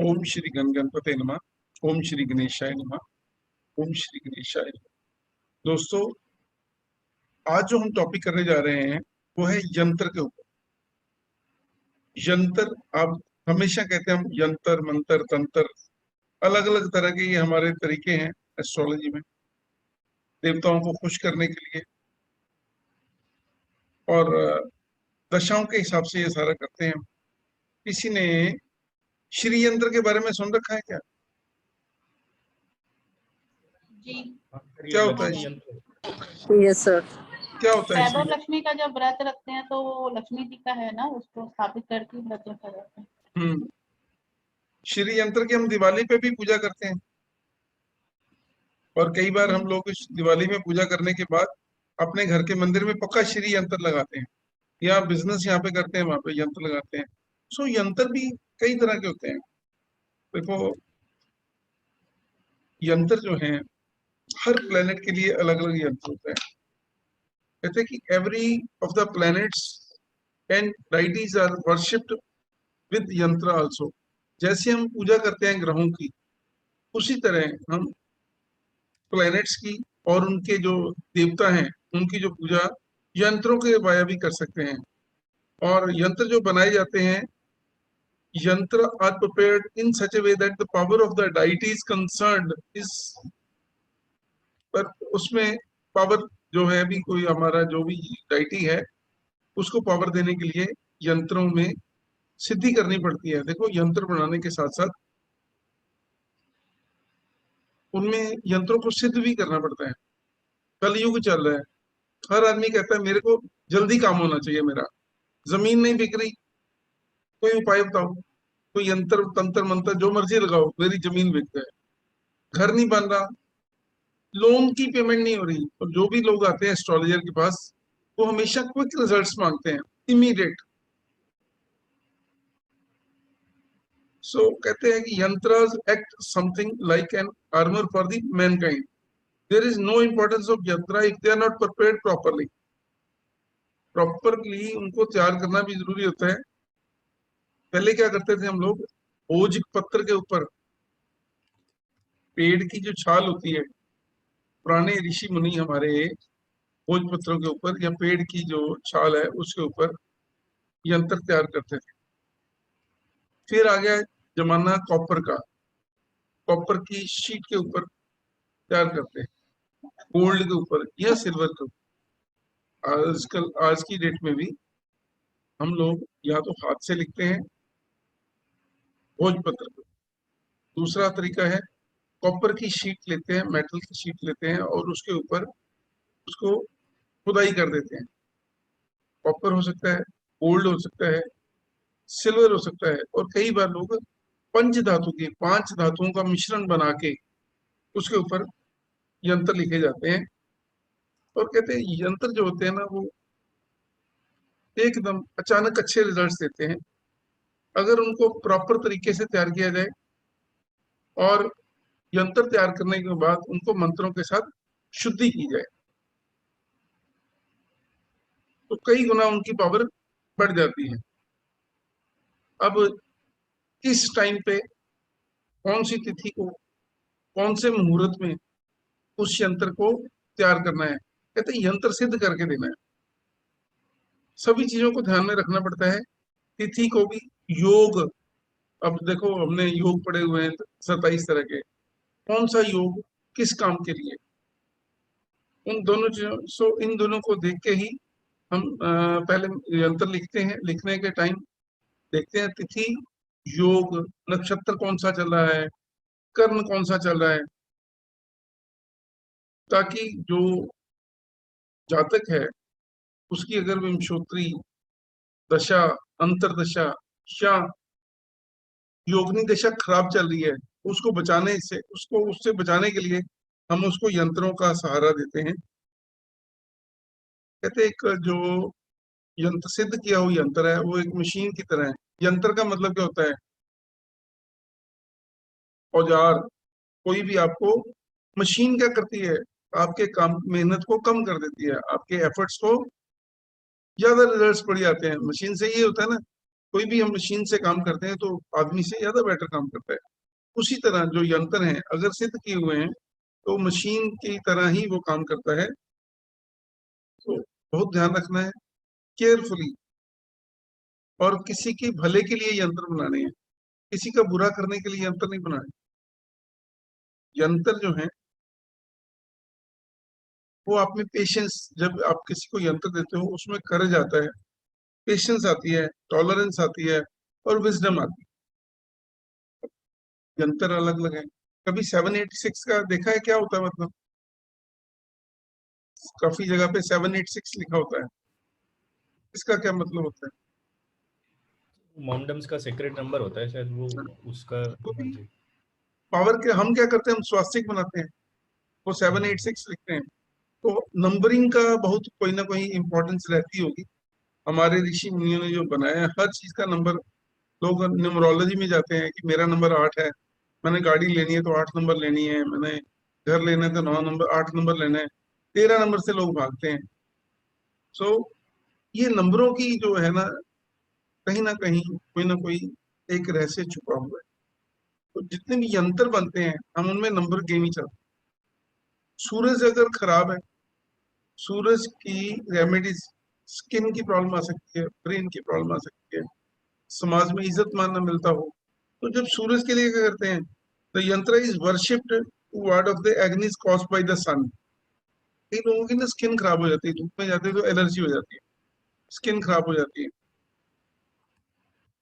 ओम श्री गणपते नमः। ओम श्री गणेशाय नमः। ओम श्री गणेशाय नमः। दोस्तों, आज जो हम टॉपिक करने जा रहे हैं वो है यंत्र के ऊपर। यंत्र, आप हमेशा कहते हैं हम यंत्र मंत्र तंत्र, अलग अलग तरह के ये हमारे तरीके हैं एस्ट्रोलॉजी में, देवताओं को खुश करने के लिए और दशाओं के हिसाब से ये सारा करते हैं। किसी ने श्री यंत्र के बारे में सुन रखा है क्या? जी। क्या होता है? Yes sir. क्या होता है वैभव लक्ष्मी का जब व्रत रखते हैं तो वो लक्ष्मी जी का है ना, उसको स्थापित करके व्रत रखा जाता है। श्री यंत्र की हम दिवाली पे भी पूजा करते हैं और कई बार हम लोग इस दिवाली में पूजा करने के बाद अपने घर के मंदिर में पक्का श्री यंत्र लगाते हैं, या बिजनेस यहाँ पे करते हैं वहां पे यंत्र लगाते हैं। सो यंत्र भी कई तरह के होते हैं। देखो, यंत्र जो हैं हर प्लेनेट के लिए अलग अलग यंत्र होते हैं। कहते हैं कि every of the planets and deities are worshipped with yantra also. जैसे हम पूजा करते हैं ग्रहों की, उसी तरह हम प्लैनेट्स की और उनके जो देवता हैं उनकी जो पूजा यंत्रों के द्वारा भी कर सकते हैं। और यंत्र जो बनाए जाते हैं, yantra are prepared in such a way that the power of the deity is concerned is, पर उसमें पावर जो है अभी कोई हमारा जो भी डाइटी है उसको पावर देने के लिए यंत्रों में सिद्धि करनी पड़ती है। देखो, यंत्र बनाने के साथ साथ उनमें यंत्रों को सिद्ध भी करना पड़ता है। कलयुग चल रहा है, हर आदमी कहता है मेरे को जल्दी काम होना चाहिए, मेरा जमीन नहीं बिक रही, कोई उपाय बताओ, कोई यंत्र तंत्र मंत्र जो मर्जी लगाओ, मेरी जमीन बिक जाए। घर नहीं बन रहा, लोन की पेमेंट नहीं हो रही। और जो भी लोग आते हैं एस्ट्रोलॉजर के पास, वो हमेशा क्विक रिजल्ट्स मांगते हैं, इमीडिएट। सो कहते हैं कि yantras act something like an armour for the mankind. There is no importance of yantra if they are not prepared properly. Properly उनको तैयार करना भी जरूरी होता है। पहले क्या करते थे हम लोग, भोज पत्र के ऊपर पेड़ की जो छाल होती है, पुराने ऋषि मुनि हमारे भोज पत्रों के ऊपर या पेड़ की जो छाल है उसके ऊपर यंत्र तैयार करते थे। फिर आ गया जमाना कॉपर का, कॉपर की शीट के ऊपर तैयार करते हैं, गोल्ड के ऊपर या सिल्वर के ऊपर। आजकल आज की डेट में भी हम लोग या तो हाथ से लिखते हैं भोजपत्र पे। दूसरा तरीका है कॉपर की शीट लेते हैं, मेटल की शीट लेते हैं और उसके ऊपर उसको खुदाई कर देते हैं। कॉपर हो सकता है, गोल्ड हो सकता है, सिल्वर हो सकता है, और कई बार लोग पंच धातु की 5 धातुओं का मिश्रण बना के उसके ऊपर यंत्र लिखे जाते हैं। और कहते हैं यंत्र जो होते हैं ना, वो एकदम अचानक अच्छे रिजल्ट्स देते हैं अगर उनको प्रॉपर तरीके से तैयार किया जाए और यंत्र तैयार करने के बाद उनको मंत्रों के साथ शुद्धि की जाए तो कई गुना उनकी पावर बढ़ जाती है। अब किस टाइम पे कौन सी तिथि को कौन से मुहूर्त में उस यंत्र को तैयार करना है, कहते हैं यंत्र सिद्ध करके देना है। सभी चीजों को ध्यान में रखना पड़ता है, तिथि को भी, योग। अब देखो, हमने योग पढ़े हुए हैं 27 तरह के, कौन सा योग किस काम के लिए, इन दोनों चीजों इन दोनों को देख के ही हम पहले यंत्र लिखते हैं। लिखने के टाइम देखते हैं तिथि, योग, नक्षत्र कौन सा चल रहा है, कर्ण कौन सा चल रहा है, ताकि जो जातक है उसकी अगर विंशोत्तरी दशा, अंतरदशा या योगनी दशा खराब चल रही है, उसको बचाने से, उसको उससे बचाने के लिए हम उसको यंत्रों का सहारा देते हैं। कहते एक जो यंत्र सिद्ध किया हुआ यंत्र है वो एक मशीन की तरह है। यंत्र का मतलब क्या होता है? औजार। कोई भी आपको मशीन क्या करती है, आपके काम मेहनत को कम कर देती है, आपके एफर्ट्स को ज्यादा रिजल्ट्स बढ़ जाते हैं। मशीन से ये होता है ना कोई भी हम मशीन से काम करते हैं तो आदमी से ज्यादा बेटर काम करता है। उसी तरह जो यंत्र हैं अगर सिद्ध किए हुए हैं तो मशीन की तरह ही वो काम करता है। तो बहुत ध्यान रखना है केयरफुली, और किसी के भले के लिए यंत्र बनाने हैं, किसी का बुरा करने के लिए यंत्र नहीं बनाने। यंत्र जो है वो आप में पेशेंस, जब आप किसी को यंत्र देते हो उसमें करेज आता है, पेशेंस आती है, टॉलरेंस आती है और विजडम आती है। यंत्र अलग अलग है। कभी 786 का देखा है क्या होता है? मतलब काफी जगह पे 786 लिखा होता है, इसका क्या मतलब होता है? मॉमडम्स का सीक्रेट नंबर होता है शायद, वो उसका। तो हाँ जी। पावर के हम क्या करते हैं, हम स्वास्तिक बनाते हैं, वो 786 लिखते हैं। तो नंबरिंग का बहुत कोई ना कोई इंपॉर्टेंस रहती होगी। हमारे ऋषि मुनियों ने जो बनाया है हर चीज का नंबर, लोग न्यूमरोलॉजी में जाते हैं कि मेरा नंबर 8 है, मैंने गाड़ी लेनी है तो 8 नंबर लेनी है, मैंने घर लेना है तो 9 नंबर 8 नंबर लेना है, 13 नंबर से लोग भागते हैं। सो ये नंबरों की जो है ना कहीं कोई ना कोई एक रहस्य छुपा हुआ है। तो जितने भी यंत्र बनते हैं हम उनमें नंबर गेम ही चलते हैं। सूरज अगर खराब है, सूरज की रेमेडीज, स्किन की प्रॉब्लम आ सकती है, ब्रेन की प्रॉब्लम आ सकती है, समाज में इज्जत मान न मिलता हो, तो जब सूरज के लिए क्या करते हैं, the yantra is worshipped to ward off the agonies caused by the sun. कई लोगों की ना स्किन खराब हो जाती है, धूप में जाते हैं तो एलर्जी हो जाती है, स्किन खराब हो जाती है।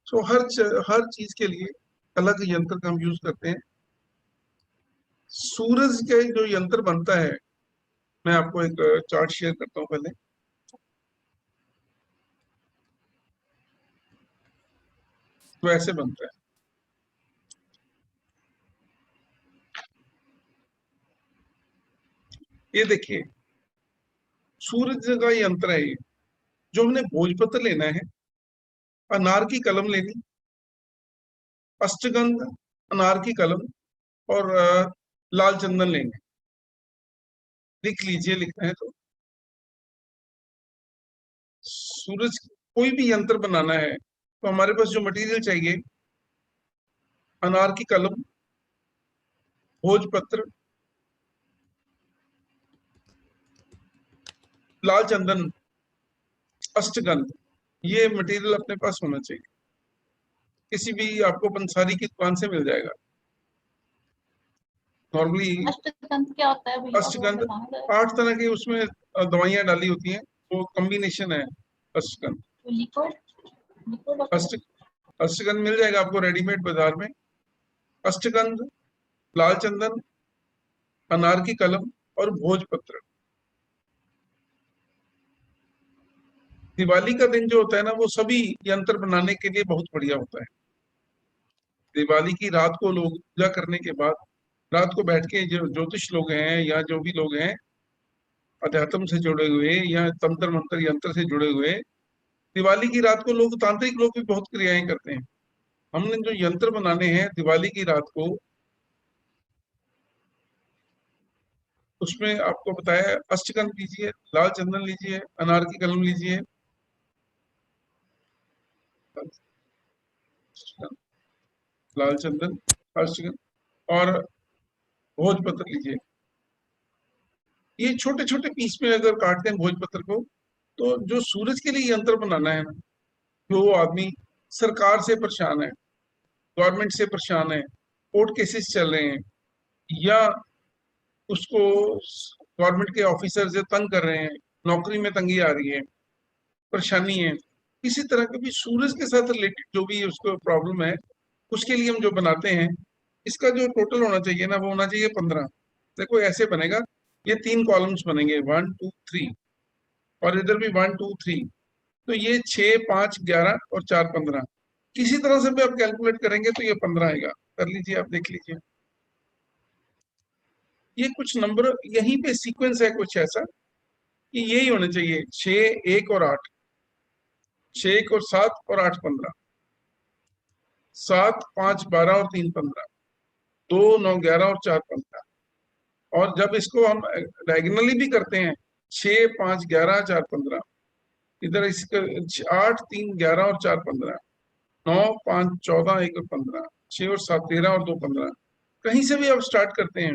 सो हर चीज के लिए अलग यंत्र का हम यूज करते हैं। सूरज के जो यंत्र बनता है, मैं आपको एक चार्ट शेयर करता हूँ पहले। तो ऐसे बनता है, ये देखिए सूरज का यंत्र है ये। जो हमने भोजपत्र लेना है, अनार की कलम लेनी, अष्टगंध, अनार की कलम और लाल चंदन लेंगे। लिख लीजिए, लिखना है तो। सूरज कोई भी यंत्र बनाना है तो हमारे पास जो मटेरियल चाहिए, अनार की कलम, भोजपत्र, लाल चंदन, अष्टगंध, ये मटेरियल अपने पास होना चाहिए। किसी भी आपको पंसारी की दुकान से मिल जाएगा नॉर्मली। अष्टगंध क्या होता है भैया, वो अष्टगंध बताना जरा। 8 तरह की उसमें दवाइयां डाली होती हैं, वो कॉम्बिनेशन है अष्टगंध। लिक्विड लिक्विड होता है। अष्ट अष्टगंध मिल जाएगा आपको रेडीमेड बाजार में। अष्टगंध, लाल चंदन, अनार की कलम और भोजपत्र। दिवाली का दिन जो होता है ना, वो सभी यंत्र बनाने के लिए बहुत बढ़िया होता है। दिवाली की रात को लोग पूजा करने के बाद रात को बैठ के, जो ज्योतिष लोग हैं या जो भी लोग हैं अध्यात्म से जुड़े हुए या तंत्र मंत्र यंत्र से जुड़े हुए, दिवाली की रात को लोग, तांत्रिक लोग भी बहुत क्रियाएं करते हैं। हमने जो यंत्र बनाने हैं दिवाली की रात को, उसमें आपको बताया अष्टगंध लीजिए, लाल चंदन लीजिए, अनार की कलम लीजिए, लाल चंदन, अष्टगंध और भोजपत्र लीजिए। ये छोटे छोटे पीस में अगर काटते हैं भोजपत्र को, तो जो सूरज के लिए यंत्र बनाना है ना, जो आदमी सरकार से परेशान है, गवर्नमेंट से परेशान है, कोर्ट केसेस चल रहे हैं, या उसको गवर्नमेंट के ऑफिसर से तंग कर रहे हैं, नौकरी में तंगी आ रही है, परेशानी है, इसी तरह के भी सूरज के साथ रिलेटेड जो भी उसको प्रॉब्लम है, उसके लिए हम जो बनाते हैं, इसका जो टोटल होना चाहिए ना, वो होना चाहिए 15। देखो ऐसे बनेगा, ये 3 कॉलम्स बनेंगे, 1 2 3, और इधर भी 1 2 3। तो ये 6 5 11 और 4 15, किसी तरह से भी आप कैलकुलेट करेंगे तो ये 15 आएगा। कर लीजिए, आप देख लीजिए। ये कुछ नंबर यहीं पे सीक्वेंस है कुछ ऐसा कि यही होने चाहिए, 6 1 और 8, 6 1 और 7 और 8 15, 7 5 12 और 3 15, 2 9 11 और 4 15। और जब इसको हम डायगोनली भी करते हैं, 6 5 11 4 15, इधर इसका 8 3 11 और 4 15, 9 5 14 1 और 15, 6 और 7 13 और 2 15, कहीं से भी आप स्टार्ट करते हैं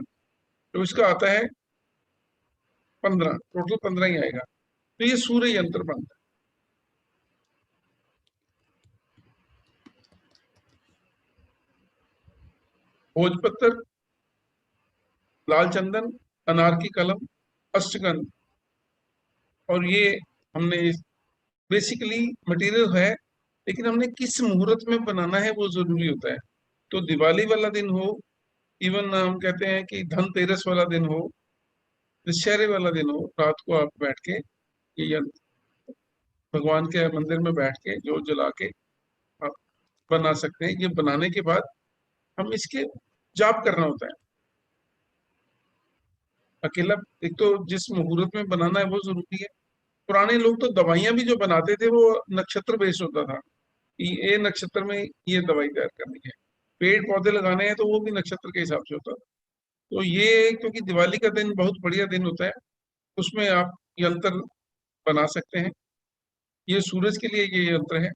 तो इसका आता है 15, टोटल 15 ही आएगा। तो ये सूर्य यंत्र बनता है। भोजपत्र, लाल चंदन, अनार की कलम, अष्टगंध, और ये हमने बेसिकली मटेरियल है, लेकिन हमने किस मुहूर्त में बनाना है वो जरूरी होता है। तो दिवाली वाला दिन हो, इवन हम कहते हैं कि धनतेरस वाला दिन हो, दशहरे वाला दिन हो, रात को आप बैठ के ये भगवान के मंदिर में बैठ के जोत जला के आप बना सकते हैं। ये बनाने के बाद हम इसके जाप करना होता है। अकेला एक तो जिस मुहूर्त में बनाना है वो जरूरी है। पुराने लोग तो दवाइयां भी जो बनाते थे वो नक्षत्र बेस्ड होता था कि ये नक्षत्र में ये दवाई तैयार करनी है, पेड़ पौधे लगाने हैं तो वो भी नक्षत्र के हिसाब से होता था। तो ये क्योंकि दिवाली का दिन बहुत बढ़िया दिन होता है, उसमें आप यंत्र बना सकते हैं। ये सूरज के लिए ये यंत्र है।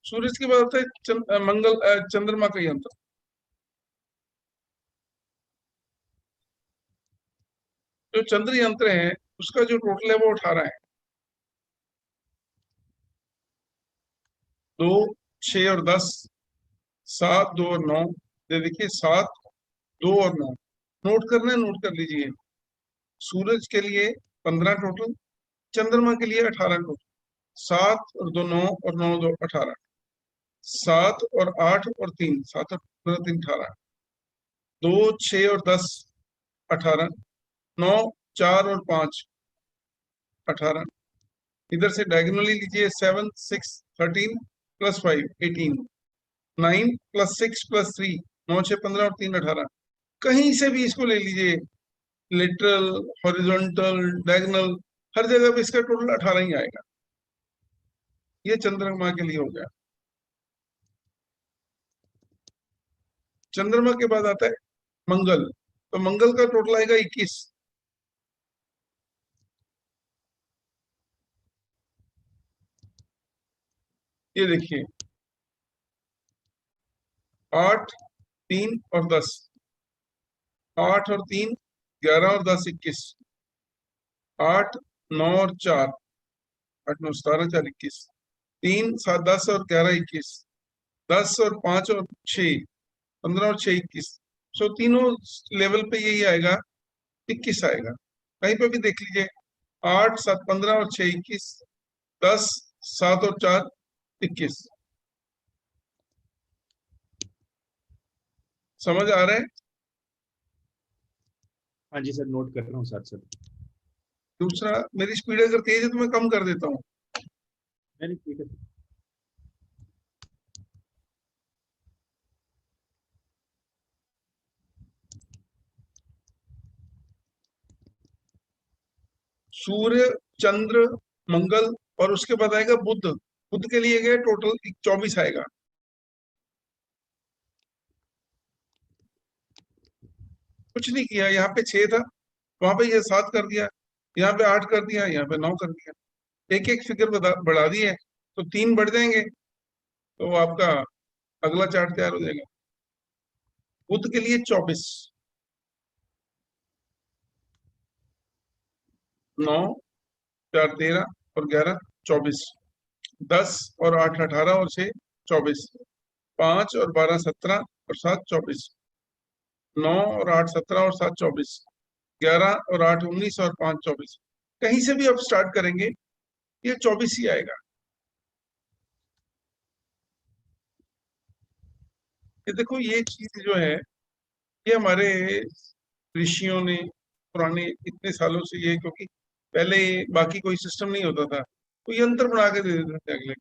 सूरज के बाद आता है चंद्रमा का यंत्र। जो चंद्र यंत्र है उसका जो टोटल है वो 18 है। 2 6 और 10, 7 2 और 9, ये देखिए 7 2 और 9, नोट करना है, नोट कर लीजिए। सूरज के लिए 15 टोटल, चंद्रमा के लिए 18 टोटल। 7 और 2 9 और 9 2 18, 7 और 8 और 3, 7 और 3 18, 2 6 और 10 18, 9 4 और 5 18, इधर से डायगोनली लीजिए 7 6 13 प्लस 5 18, 9 प्लस 6 प्लस 3, 9 6 15 और 3 18, कहीं से भी इसको ले लीजिए, लिटरल हॉरिजॉन्टल डायगोनल, हर जगह पे इसका टोटल 18 ही आएगा। ये चंद्रमा के लिए हो गया। चंद्रमा के बाद आता है मंगल, तो मंगल का टोटल आएगा 21। ये देखिए 8 3 और 10, 8 और 3 11 और 10 21, 8 9 और 4, 8 9 17 4 21, 3 7 10 और 11 21, 10 और 5 और 6 15 और 6 21। सो तीनों लेवल पे यही आएगा, 21 आएगा। कहीं पे भी देख लीजिए 8 7 15 और 6 21, 10 7 और 4 21। समझ आ रहा है? हाँ जी सर, नोट कर रहा हूँ साथ साथ। दूसरा, मेरी स्पीड अगर तेज है तो मैं कम कर देता हूँ। नहीं ठीक है। सूर्य, चंद्र, मंगल, और उसके बाद आएगा बुध। बुध के लिए गए टोटल 24 आएगा। कुछ नहीं किया, यहाँ पे 6 था, वहां पे ये 7 कर दिया, यहाँ पे 8 कर दिया, यहाँ पे 9 कर दिया, एक एक फिगर बढ़ा दी है, तो 3 बढ़ जाएंगे तो आपका अगला चार्ट तैयार हो जाएगा। बुध के लिए 24, 9 4 13 और 11 24, 10 और 8 18 और 6 24, 5 और 12 17 और 7 24, 9 और 8 17 और 7 24, 11 और 8 19 और 5 24। कहीं से भी आप स्टार्ट करेंगे ये 24 ही आएगा। ये देखो, ये चीज जो है ये हमारे ऋषियों ने पुराने इतने सालों से, ये क्योंकि पहले बाकी कोई सिस्टम नहीं होता था, तो यंत्र बना के दे देते थे अगले।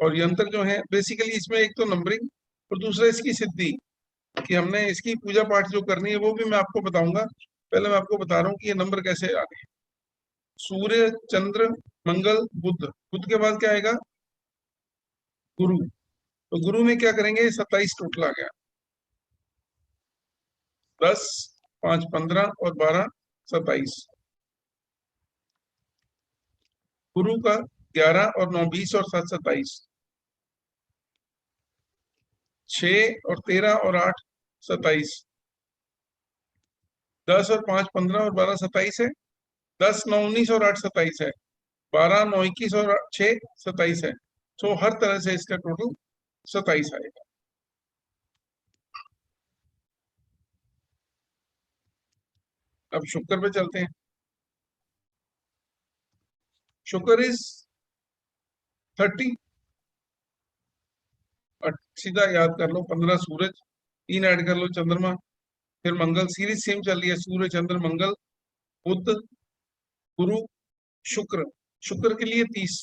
और यंत्र जो है बेसिकली इसमें एक तो नंबरिंग और दूसरा इसकी सिद्धि, कि हमने इसकी पूजा पाठ जो करनी है वो भी मैं आपको बताऊंगा। पहले मैं आपको बता रहा हूँ कि ये नंबर कैसे आ गए। सूर्य, चंद्र, मंगल, बुध, बुध के बाद क्या आएगा? गुरु। तो गुरु में क्या करेंगे? 27 टोटल आ गया। 10 5 15 और 12 27। गुरु का 11 और 9 20 और 7 27। 6 और 13 और 8 27। 10 और 5 15 और 12 27 है। 10 9 19 और 8 27 है। 12 9 21 और 6 27 है। तो हर तरह से इसका टोटल 27 आएगा। अब शुक्र पे चलते हैं। शुक्र इज 30। सीधा याद कर लो, 15 सूरज, 3 ऐड कर लो चंद्रमा, फिर मंगल। सीरीज सेम चल रही है, सूर्य चंद्र मंगल बुध गुरु शुक्र। शुक्र के लिए 30।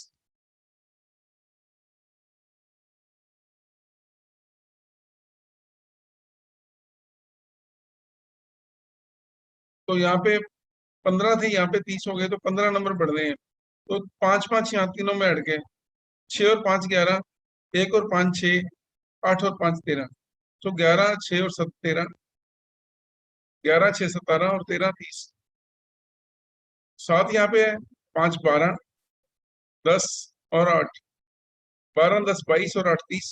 तो यहाँ पे 15 थे, यहाँ पे 30 हो गए, तो 15 नंबर बढ़ रहे हैं। तो 5 5 यहाँ तीनों में अड़ गए। 6 और 5 11, 1 और 5 6, 8 और 5 13। तो 11 6 और 7 13, 11 6 17 और 13 30। 7 यहाँ पे है, 5 12, 10 और 8, 12 10 22 और 8 30।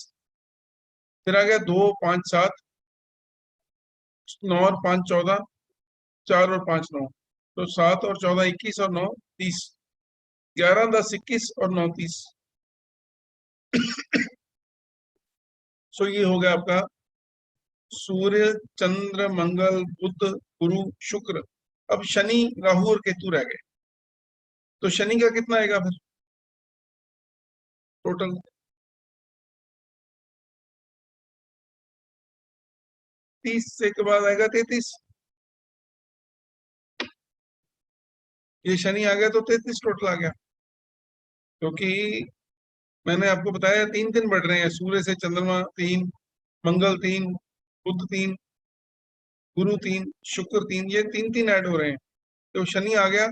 फिर आ गया 2 5 7, 9 और 5 14, 4 और 5 9। तो 7 और 14 21 और 9 30। 11 10 21 और 9 30। सो ये हो गया आपका सूर्य चंद्र मंगल बुध गुरु शुक्र। अब शनि राहु और केतु रह गए। तो शनि का कितना आएगा फिर टोटल? 30 से के बाद आएगा 33। ये शनि आ गया तो 33 टोटल आ गया, क्योंकि मैंने आपको बताया 3 दिन बढ़ रहे हैं। सूर्य से चंद्रमा 3, मंगल 3, बुध 3, गुरु 3, शुक्र 3, ये 3 ऐड हो रहे हैं। तो शनि आ गया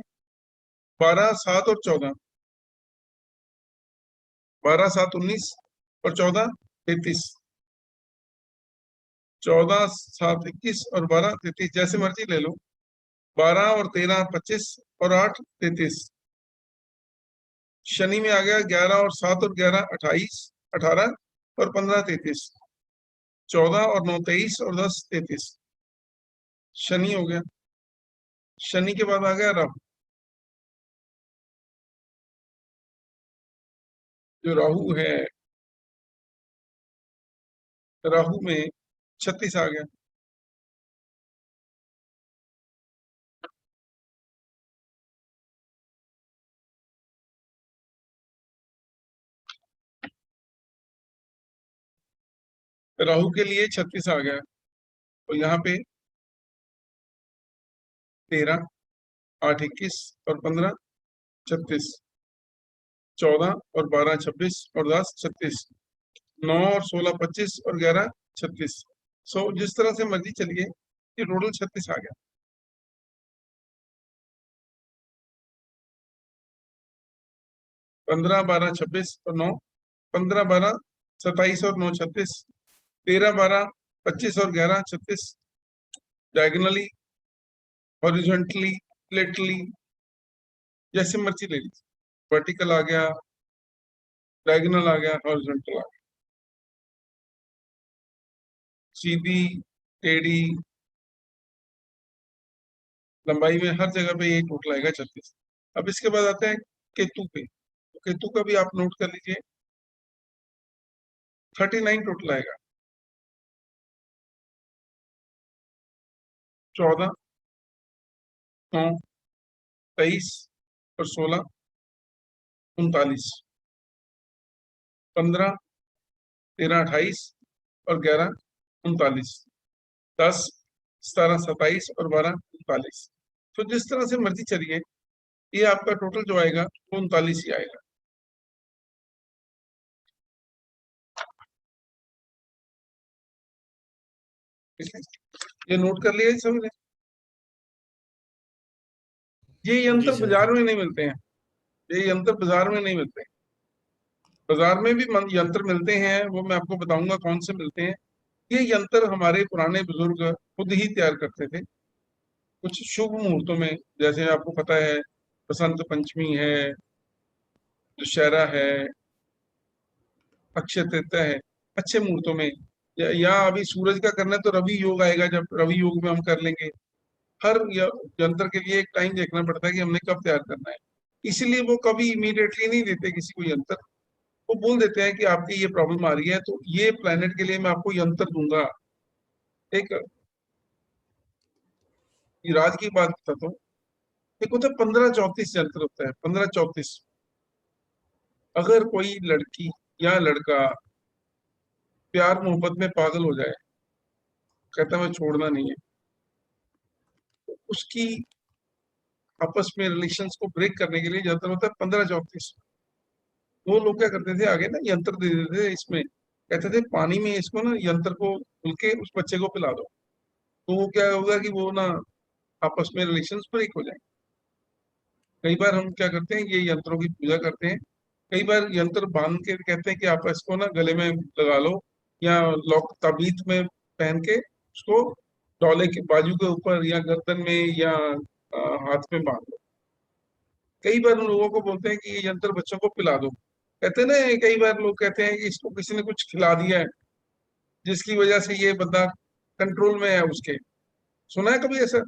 12 7 और 14। 12 7 19 और 14 33। 14 7 21 और 12 33, जैसे मर्जी ले लो। 12 और 13 25 और 8 33। शनि में आ गया 11 और 7 और 11 28 18 और 15 33। 14 और 9 23 और 10 33। शनि हो गया। शनि के बाद आ गया राहु। जो राहु है, राहु में 36 आ गया। राहु के लिए 36 आ गया। तो यहाँ पे 13 8 21 और 15 36। 14 और 12 26 और 10 36। 9 और 16 25 और 11 36। सो जिस तरह से मर्जी चलिए, ये टोटल 36 आ गया। पंद्रह 12 26 और 9, 15 12 27 और 9 36। 13 12 25 और 11 36। डायगोनली हॉरिजॉन्टली लेटरली जैसे मर्जी ले लीजिए। वर्टिकल आ गया, डायगोनल आ गया, हॉरिजॉन्टल आ गया, सीधी टेढ़ी लंबाई में हर जगह पे ये टोटल आएगा 36। अब इसके बाद आते हैं केतु पे। तो केतु का भी आप नोट कर लीजिए, 39 टोटल आएगा। 14 9 23 और 16 39। 15 13 28 और 11 39। 10 17 27 और 12 39। तो जिस तरह से मर्जी चलिए, ये आपका टोटल जो आएगा वो 39 ही आएगा। ठीक है, ये नोट कर लिया सबने। ये जी यंत्र सर। बाजार में नहीं मिलते हैं। ये यंत्र बाजार में नहीं मिलते हैं। बाजार में भी यंत्र मिलते हैं, वो मैं आपको बताऊंगा कौन से मिलते हैं। ये यंत्र हमारे पुराने बुजुर्ग खुद ही तैयार करते थे। कुछ शुभ मुहूर्तों में, जैसे आपको पता है बसंत पंचमी है, दशहरा है, अक्षय तृतीया है, अच्छे मुहूर्तों में, या अभी सूरज का करना है तो रवि योग आएगा, जब रवि योग में हम कर लेंगे। हर यंत्र के लिए एक टाइम देखना पड़ता है कि हमने कब तैयार करना है। इसीलिए वो कभी इमीडिएटली नहीं देते किसी को यंत्र, वो बोल देते हैं कि आपकी ये प्रॉब्लम आ रही है तो ये प्लेनेट के लिए मैं आपको यंत्र दूंगा। एक राज की बात बताता हूँ, एक होता है 1534 यंत्र होता है, 1534। अगर कोई लड़की या लड़का प्यार मोहब्बत में पागल हो जाए, कहता है मैं छोड़ना नहीं है, तो उसकी आपस में रिलेशंस को ब्रेक करने के लिए यंत्र होता है 1534। वो लोग क्या करते थे, आगे ना यंत्र दे देते थे, इसमें कहते थे पानी में इसको ना यंत्र को घुल के उस बच्चे को पिला दो, तो वो क्या होगा कि वो ना आपस में रिलेशंस ब्रेक हो जाए। कई बार हम क्या करते हैं, ये यंत्रों की पूजा करते हैं, कई बार यंत्र बांध के कहते हैं कि आप इसको ना गले में लगा लो, या लॉक ताबीज में पहन के उसको डोले के बाजू के ऊपर या गर्दन में या हाथ में बांध लो। कई बार उन लोगों को बोलते हैं कि ये यंत्र बच्चों को पिला दो, कहते हैं ना, कई बार लोग कहते हैं कि इसको किसी ने कुछ खिला दिया है जिसकी वजह से ये बंदा कंट्रोल में है उसके। सुना है कभी ऐसा?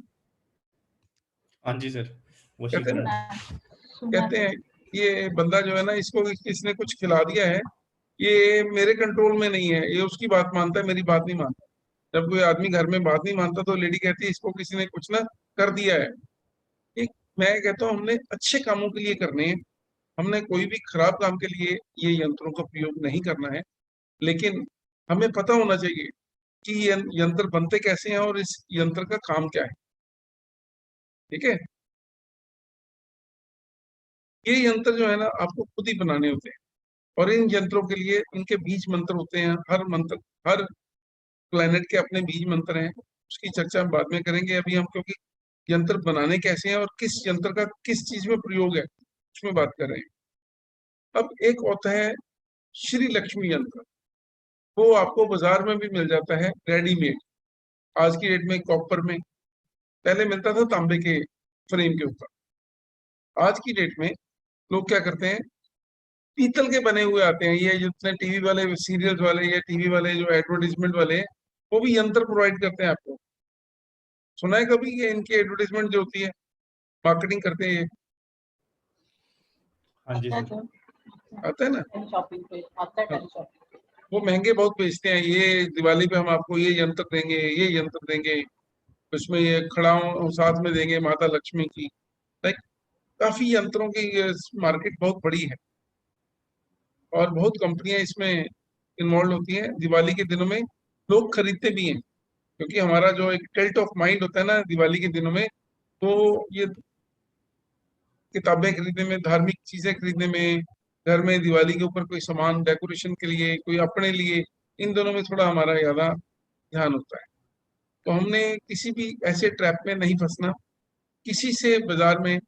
हाँ जी सर, कहते हैं वशीकरण। ना, सुना कहते हैं ये बंदा जो है ना, इसको किसने कुछ खिला दिया है, ये मेरे कंट्रोल में नहीं है, ये उसकी बात मानता है, मेरी बात नहीं मानता। जब कोई आदमी घर में बात नहीं मानता तो लेडी कहती है इसको किसी ने कुछ ना कर दिया है। एक मैं कहता हूँ हमने अच्छे कामों के लिए करने हैं, हमने कोई भी खराब काम के लिए ये यंत्रों का प्रयोग नहीं करना है। लेकिन हमें पता होना चाहिए कि ये यंत्र बनते कैसे हैं और इस यंत्र का काम क्या है। ठीक है, ये यंत्र जो है ना आपको खुद ही बनाने होते हैं, और इन यंत्रों के लिए इनके बीज मंत्र होते हैं। हर प्लेनेट के अपने बीज मंत्र हैं, उसकी चर्चा हम बाद में करेंगे। अभी हम क्योंकि यंत्र बनाने कैसे हैं और किस यंत्र का किस चीज में प्रयोग है उसमें बात कर रहे हैं। अब एक होता है श्री लक्ष्मी यंत्र, वो आपको बाजार में भी मिल जाता है रेडीमेड। आज की डेट में कॉपर में, पहले मिलता था तांबे के फ्रेम के ऊपर। आज की डेट में लोग क्या करते हैं, पीतल के बने हुए आते हैं। ये जितने टीवी वाले सीरियल्स वाले या टीवी वाले जो एडवर्टीजमेंट वाले हैं, वो भी यंत्र प्रोवाइड करते हैं आपको। सुना है कभी ये इनकी एडवर्टीजमेंट जो होती है, मार्केटिंग करते हैं ये? हाँ जी आता है सर। तो आता है ना? शॉपिंग पे आता है, हाँ, शॉपिंग पे। वो महंगे बहुत बेचते हैं, ये दिवाली पे हम आपको ये यंत्र देंगे, ये यंत्र देंगे, उसमें ये खड़ाओं साथ में देंगे माता लक्ष्मी की। लाइक काफी यंत्रों की मार्केट बहुत बड़ी है, और बहुत कंपनियां इसमें इन्वॉल्व होती हैं। दिवाली के दिनों में लोग खरीदते भी हैं, क्योंकि हमारा जो एक टिल्ट ऑफ माइंड होता है ना दिवाली के दिनों में, तो ये किताबें खरीदने में, धार्मिक चीजें खरीदने में, घर में दिवाली के ऊपर कोई सामान डेकोरेशन के लिए, कोई अपने लिए, इन दोनों में थोड़ा हमारा ज्यादा ध्यान होता है। तो हमने किसी भी ऐसे ट्रैप में नहीं फंसना, किसी से बाजार में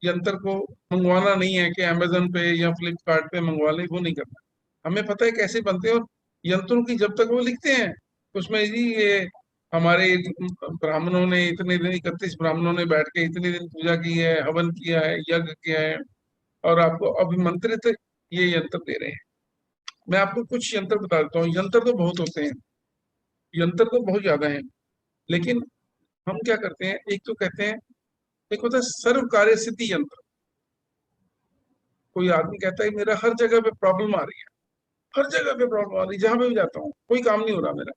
यंत्र को मंगवाना नहीं है कि अमेजन पे या फ्लिपकार्ट पे मंगवा ले, वो नहीं करना। हमें पता है कैसे बनते हैं, और यंत्रों की जब तक वो लिखते हैं उसमें जी ये हमारे ब्राह्मणों ने इतने दिन, 31 ब्राह्मणों ने बैठ के इतने दिन पूजा की है, हवन किया है, यज्ञ किया है, और आपको अभिमंत्रित ये यंत्र दे रहे हैं। मैं आपको कुछ यंत्र बता देता हूँ। यंत्र तो बहुत होते हैं, यंत्र तो बहुत ज्यादा है, लेकिन हम क्या करते हैं, एक तो कहते हैं, एक होता है सर्व कार्य सिद्धि यंत्र। कोई आदमी कहता है मेरा हर जगह पे प्रॉब्लम आ रही है, हर जगह पे प्रॉब्लम आ रही है, जहां पे भी जाता हूँ कोई काम नहीं हो रहा मेरा।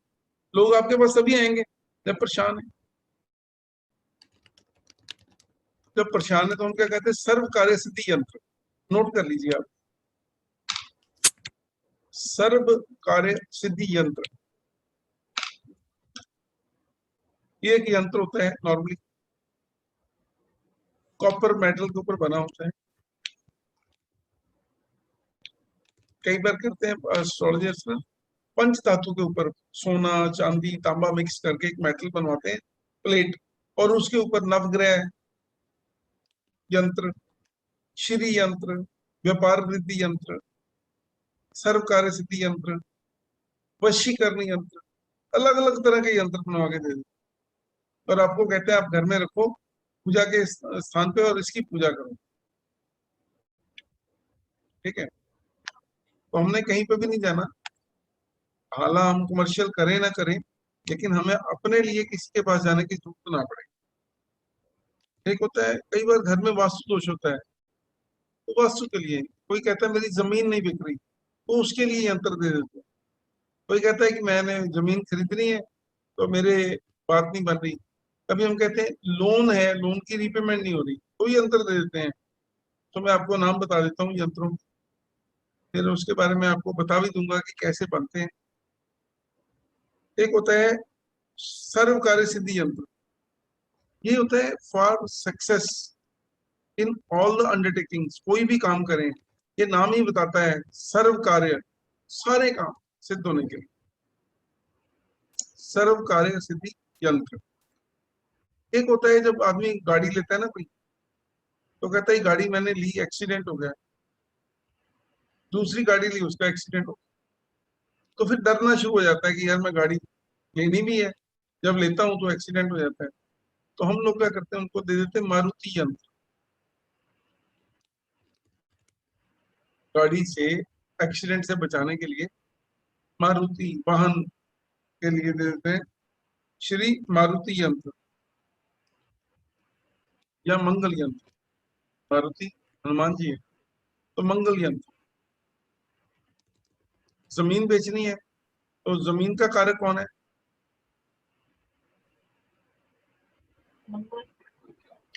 लोग आपके पास तभी आएंगे जब परेशान है। जब परेशान है तो हम क्या कहते हैं, सर्व कार्य सिद्धि यंत्र। नोट कर लीजिए आप, सर्व कार्य सिद्धि यंत्र। ये एक यंत्र होता है, नॉर्मली कॉपर मेटल के ऊपर बना होता है। कई बार करते हैं एस्ट्रोलॉजर्स ना, पंच धातु के ऊपर सोना चांदी तांबा मिक्स करके एक मेटल बनवाते हैं, प्लेट, और उसके ऊपर नवग्रह यंत्र, श्री यंत्र, व्यापार वृद्धि यंत्र, सर्व कार्य सिद्धि यंत्र, वशीकरण यंत्र, अलग अलग तरह के यंत्र बनवा के दे देते। और आपको कहते हैं आप घर में रखो पूजा के स्थान पे और इसकी पूजा करो, ठीक है। तो हमने कहीं पे भी नहीं जाना, हालांकि हम कमर्शियल करें ना करें, लेकिन हमें अपने लिए किसी के पास जाने की जरूरत ना पड़े। एक होता है कई बार घर में वास्तु दोष होता है, तो वास्तु के लिए कोई कहता है मेरी जमीन नहीं बिक रही, तो उसके लिए यंत्र दे देते हैं। कोई कहता है कि मैंने जमीन खरीदनी है तो मेरे बात नहीं बन रही, कभी हम कहते हैं लोन है, लोन की रीपेमेंट नहीं हो रही, तो यंत्र दे देते हैं। तो मैं आपको नाम बता देता हूँ यंत्रों, फिर उसके बारे में आपको बता भी दूंगा कि कैसे बनते हैं। एक होता है सर्व कार्य सिद्धि यंत्र, ये होता है for success in all the undertakings. कोई भी काम करें, ये नाम ही बताता है सर्व कार्य, सारे काम सिद्ध होने के लिए सर्व कार्य सिद्धि यंत्र। एक होता है जब आदमी गाड़ी लेता है ना कोई, तो कहता है गाड़ी मैंने ली, एक्सीडेंट हो गया, दूसरी गाड़ी ली, उसका एक्सीडेंट हो गया, तो फिर डरना शुरू हो जाता है कि यार मैं गाड़ी लेनी भी है, जब लेता हूं तो एक्सीडेंट हो जाता है। तो हम लोग क्या करते हैं, उनको दे देते हैं मारुति यंत्र। गाड़ी से एक्सीडेंट से बचाने के लिए मारुति वाहन के लिए दे देते हैं श्री मारुति यंत्र या मंगल यंत्र। मारुति हनुमान जी है, तो मंगल यंत्र। जमीन बेचनी है तो जमीन का कारक कौन है? मंगल।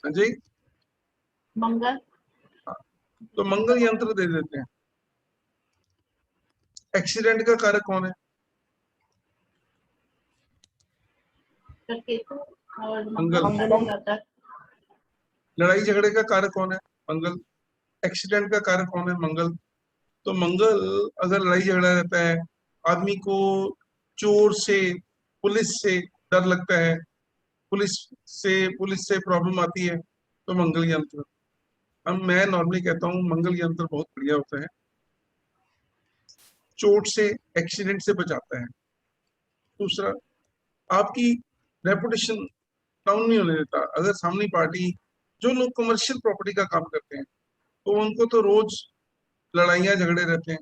हाँ जी, मंगल। तो मंगल यंत्र दे देते हैं। एक्सीडेंट का कारक कौन है? फिर केतु और मंगल। मंगल हो जाता है। लड़ाई झगड़े का कारक कौन है? मंगल। एक्सीडेंट का कारक कौन है? मंगल। तो मंगल अगर लड़ाई झगड़ा रहता है, आदमी को चोर से, पुलिस से डर लगता है, पुलिस से प्रॉब्लम आती है, तो मंगल यंत्र। अब मैं नॉर्मली कहता हूँ मंगल यंत्र बहुत बढ़िया होता है, चोट से, एक्सीडेंट से बचाता है। दूसरा, आपकी रेपुटेशन डाउन नहीं होने देता। अगर सामने पार्टी, जो लोग कमर्शियल प्रॉपर्टी का काम करते हैं, तो उनको तो रोज लड़ाइयां झगड़े रहते हैं।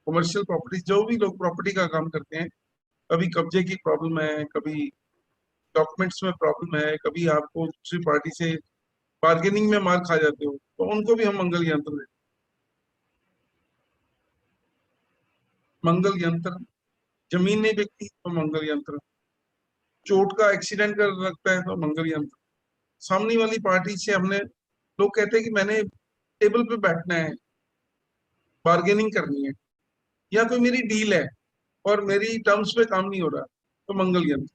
कमर्शियल प्रॉपर्टी, जो भी लोग प्रॉपर्टी का काम करते हैं, कभी कब्जे की प्रॉब्लम है, कभी डॉक्यूमेंट्स में प्रॉब्लम है, कभी आपको दूसरी पार्टी से बार्गेनिंग में मार खा जाते हो, तो उनको भी हम मंगल यंत्र देते हैं। मंगल यंत्र। जमीन नहीं बिकती तो मंगल यंत्र, चोट का एक्सीडेंट कर लगता है तो मंगल यंत्र। सामने वाली पार्टी से हमने, लोग कहते हैं कि मैंने टेबल पे बैठना है, बार्गेनिंग करनी है, या कोई मेरी डील है और मेरी टर्म्स पे काम नहीं हो रहा, तो मंगल यंत्र।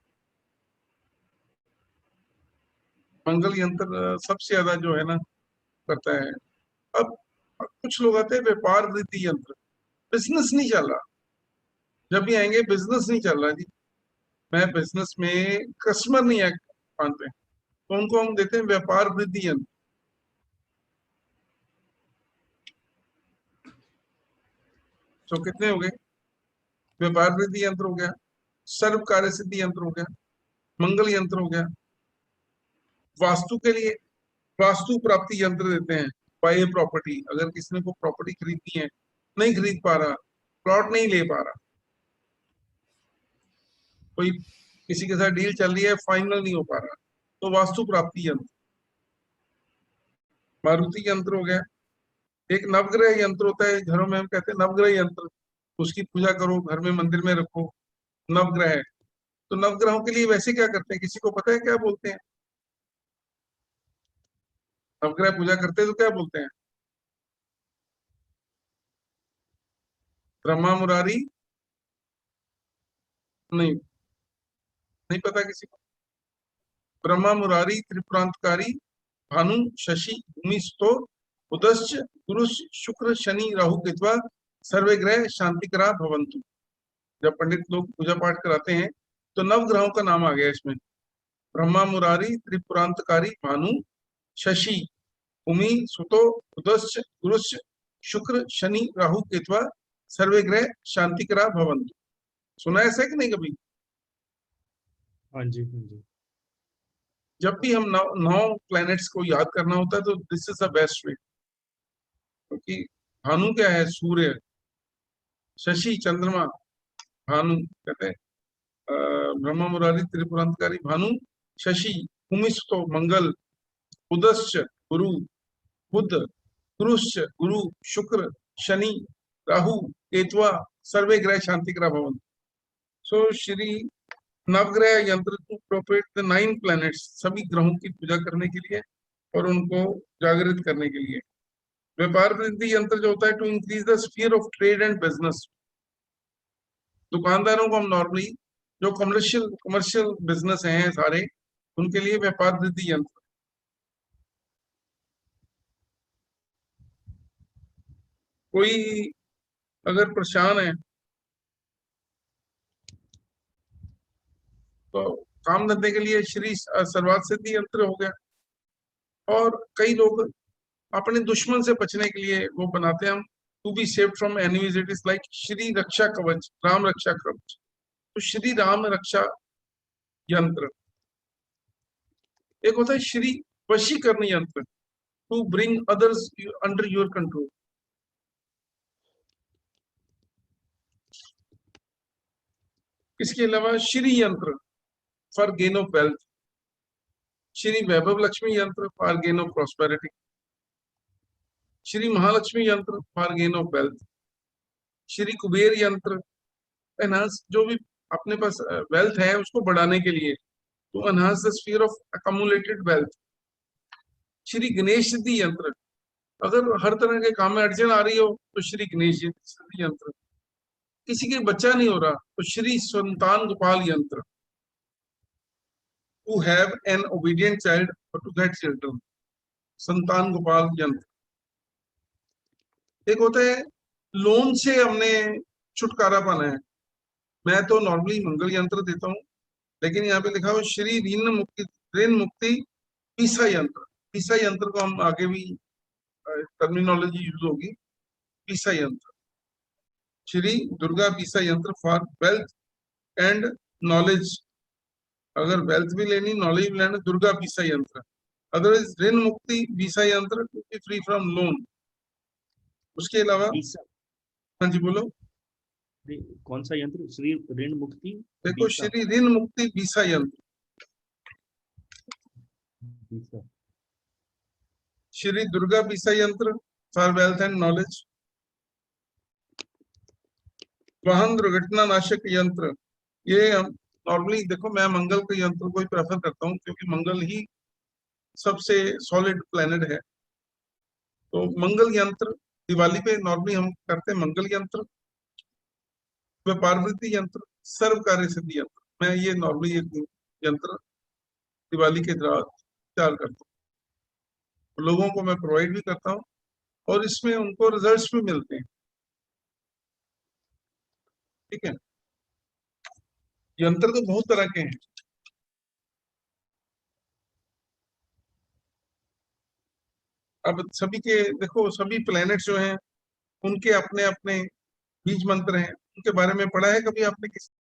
मंगल यंत्र सबसे ज्यादा जो है ना करता है। अब कुछ लोग आते हैं व्यापार वृद्धि यंत्र, बिजनेस नहीं चल रहा, जब भी आएंगे बिजनेस नहीं चल रहा जी, मैं बिजनेस में कस्टमर नहीं है मानते, तो उनको हम देते हैं व्यापार वृद्धि यंत्र। तो कितने हो गए? व्यापार वृद्धि यंत्र हो गया, सर्व कार्य सिद्धि यंत्र हो गया, मंगल यंत्र हो गया। वास्तु के लिए वास्तु प्राप्ति यंत्र देते हैं। बाय प्रॉपर्टी, अगर किसी ने को प्रॉपर्टी खरीदनी है, नहीं खरीद पा रहा, प्लॉट नहीं ले पा रहा, कोई किसी के साथ डील चल रही है, फाइनल नहीं हो पा रहा, तो वास्तु प्राप्ति यंत्र मारुति यंत्र हो गया। एक नवग्रह यंत्र होता है, घरों में हम कहते हैं नवग्रह यंत्र, उसकी पूजा करो, घर में मंदिर में रखो। नवग्रह, तो नवग्रहों के लिए वैसे क्या करते हैं, किसी को पता है क्या बोलते हैं? नवग्रह पूजा करते हैं तो क्या बोलते हैं? ब्रह्मा मुरारी, नहीं, नहीं पता किसी को? ब्रह्मा मुरारी त्रिपुरांतकारी भानु शशि भूमि स्तो उदस्य गुरु शुक्र शनि राहु केतवा सर्वे ग्रह शांतिकरा भवंतु। जब पंडित लोग पूजा पाठ कराते हैं तो नव ग्रहों का नाम आ गया इसमें। ब्रह्मा मुरारी त्रिपुरांतकारी भानु शशि भूमि सुतो उदस्य गुरुश्च शुक्र शनि राहु केतवा सर्वे ग्रह शांतिकरा भवंतु। सुना ऐसा कि नहीं कभी? हाँ जी, हाँ जी। जब भी हम नौ प्लैनेट्स को याद करना होता है तो this is the best way, क्योंकि भानु क्या है? सूर्य, शशि चंद्रमा, भानु कहते हैं ब्रह्म मुरारी त्रिपुरांतकारी भानु, शशि भूमिष्ठो मंगल, बुधश्च गुरु, बुध गुरुश्च गुरु, शुक्र शनि, राहु केतवा, सर्वे ग्रह शांति ग्रह भवन। सो श्री नवग्रह यंत्र टू प्रोपेट द 9 प्लैनेट्स, सभी ग्रहों की पूजा करने के लिए और उनको जागृत करने के लिए। व्यापार वृद्धि यंत्र जो होता है to increase the sphere of trade and business. दुकानदारों को हम नॉर्मली जो कमर्शियल बिजनेस हैं सारे, उनके लिए व्यापार वृद्धि यंत्र। कोई अगर परेशान है तो काम धंधे के लिए श्री सर्वार्थ सिद्धि यंत्र हो गया। और कई लोग अपने दुश्मन से बचने के लिए वो बनाते हैं हम, to be saved from enemies, it is like Shri Raksha Kavach, Ram रक्षा कवच। तो श्री राम रक्षा यंत्र। एक होता है Shri Vashikaran yantra, to bring others under your control. इसके अलावा Shri yantra for gain of wealth, Shri Vaibhav Lakshmi yantra for gain of prosperity, Shri Mahalakshmi yantra for gain of wealth, Shri Kuber yantra enhance, जो भी अपने पास वेल्थ है उसको बढ़ाने के लिए, to enhance the sphere of accumulated wealth. Shri Ganesh Siddhi yantra, अगर हर तरह के काम में अड़चन आ रही हो तो श्री गणेश सिद्धि यंत्र। किसी के बच्चा नहीं हो रहा तो Shri Santan Gopal yantra, to have an obedient child और to get children, Santan Gopal यंत्र। एक होता है लोन से हमने छुटकारा पाना है, मैं तो नॉर्मली मंगल यंत्र देता हूँ, लेकिन यहाँ पे लिखा हुआ श्री ऋण मुक्ति पीसा यंत्र। पीसा यंत्र को हम आगे भी टर्मिनोलॉजी यूज होगी, पीसा यंत्र। श्री दुर्गा पीसा यंत्र फॉर वेल्थ एंड नॉलेज, अगर वेल्थ भी लेनी नॉलेज भी लेना, दुर्गा पीसा यंत्र। अदरवाइज ऋण मुक्ति पीसा यंत्र, फ्री फ्रॉम लोन। उसके अलावा हाँ जी बोलो। कौन सा यंत्र? श्री ऋण मुक्ति। देखो श्री ऋण मुक्ति वीसा यंत्र, श्री दुर्गा वीसा यंत्र फॉर वेल्थ एंड नॉलेज। वाहन दुर्घटना नाशक यंत्र, ये हम नॉर्मली देखो मैं मंगल के यंत्र को ही प्रेफर करता हूँ क्योंकि मंगल ही सबसे सॉलिड प्लेनेट है। तो मंगल यंत्र दिवाली पे नॉर्मली हम करते हैं मंगल यंत्र। व्यापार वृद्धि यंत्र, सर्व कार्य सिद्धि यंत्र, मैं ये नॉर्मली यंत्र दिवाली के दौरान तैयार करता हूँ, लोगों को मैं प्रोवाइड भी करता हूँ और इसमें उनको रिजल्ट्स भी मिलते हैं। ठीक है, यंत्र तो बहुत तरह के हैं। अब सभी के देखो, सभी प्लैनेट्स जो हैं उनके अपने अपने बीज मंत्र हैं, उनके बारे में पढ़ा है कभी आपने? किसी